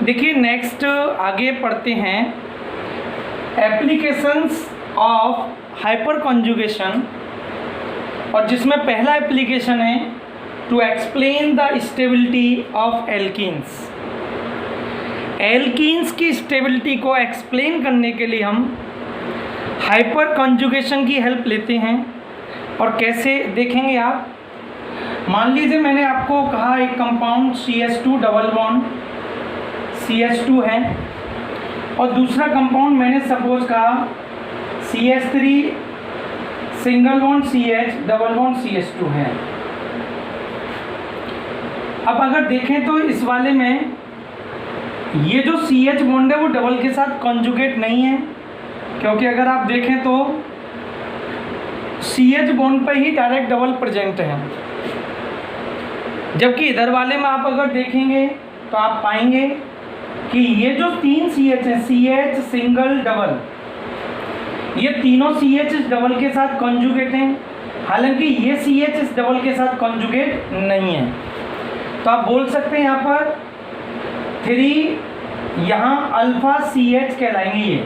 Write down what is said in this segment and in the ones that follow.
देखिए नेक्स्ट आगे पढ़ते हैं एप्लीकेशंस ऑफ हाइपर कॉन्जुगेशन, और जिसमें पहला एप्लीकेशन है to explain the stability of alkenes. Alkenes की स्टेबिलिटी को एक्सप्लेन करने के लिए हम हाइपर कॉन्जुगेशन की हेल्प लेते हैं। और कैसे देखेंगे आप, मान लीजिए मैंने आपको कहा एक compound CH2 double bond CH2 है, और दूसरा कंपाउंड मैंने सपोज कहा CH3 single bond CH double bond CH2 है। अब अगर देखें तो इस वाले में ये जो CH बॉन्ड है वो डबल के साथ कॉन्जुगेट नहीं है, क्योंकि अगर आप देखें तो CH बॉन्ड पर ही डायरेक्ट डबल प्रेजेंट है। जबकि इधर वाले में आप अगर देखेंगे तो आप पाएंगे कि ये जो तीन CH हैं, CH सिंगल डबल, ये तीनों CH इस डबल के साथ कॉन्जुगेट हैं, हालांकि ये CH इस डबल के साथ कॉन्जुगेट नहीं है। तो आप बोल सकते हैं यहाँ पर 3 यहाँ अल्फा CH कहलाएंगे। ये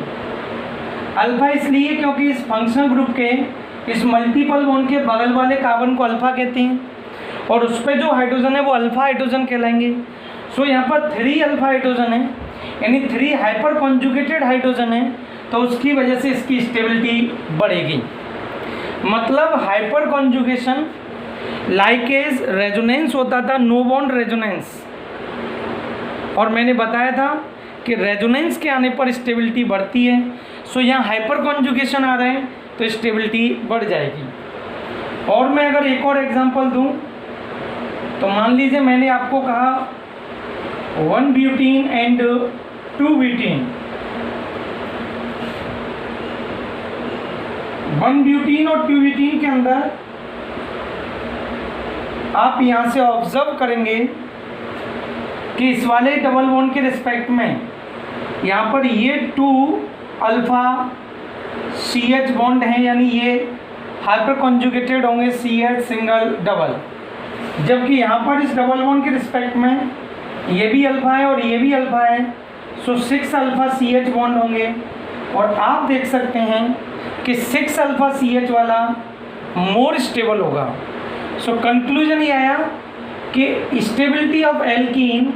अल्फा इसलिए क्योंकि इस फंक्शनल ग्रुप के इस मल्टीपल बॉन्ड के बगल वाले कार्बन को अल्फा कहते हैं, और उस पर जो हाइड्रोजन है वो अल्फा हाइड्रोजन कहलाएंगे। सो यहाँ पर 3 अल्फा हाइड्रोजन है, यानी 3 हाइपर कॉन्जुगेटेड हाइड्रोजन है, तो उसकी वजह से इसकी स्टेबिलिटी बढ़ेगी। मतलब हाइपर कॉन्जुगेशन लाइकेज रेजोनेंस होता था, नो बॉन्ड रेजोनेंस, और मैंने बताया था कि रेजोनेंस के आने पर स्टेबिलिटी बढ़ती है। सो यहाँ हाइपर कॉन्जुगेशन आ रहे हैं तो स्टेबिलिटी बढ़ जाएगी। और मैं अगर एक और एग्जांपल दूं तो मान लीजिए मैंने आपको कहा 1 ब्यूटीन एंड 2 ब्यूटीन, 1 ब्यूटीन और 2 ब्यूटीन के अंदर आप यहाँ से ऑब्जर्व करेंगे कि इस वाले डबल बॉन्ड के रिस्पेक्ट में यहाँ पर ये 2 अल्फा CH बॉन्ड हैं, यानी ये हाइपर कॉन्जुगेटेड होंगे CH सिंगल डबल, जबकि यहाँ पर इस डबल बॉन्ड के रिस्पेक्ट में ये भी अल्फा है और ये भी अल्फा है। सो 6 अल्फा CH बॉन्ड होंगे, और आप देख सकते हैं कि 6 अल्फा CH वाला मोर स्टेबल होगा। सो कंक्लूजन ये आया कि stability of alkene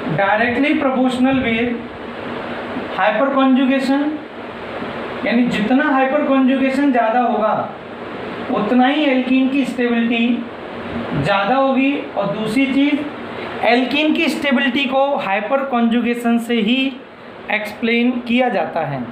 directly proportional with hyper conjugation, यानी जितना हाइपर कॉन्जुगेशन ज़्यादा होगा उतना ही एल्कीन की स्टेबिलिटी ज़्यादा होगी। और दूसरी चीज़, एल्कीन की स्टेबिलिटी को हाइपर कॉन्जुगेशन से ही एक्सप्लेन किया जाता है।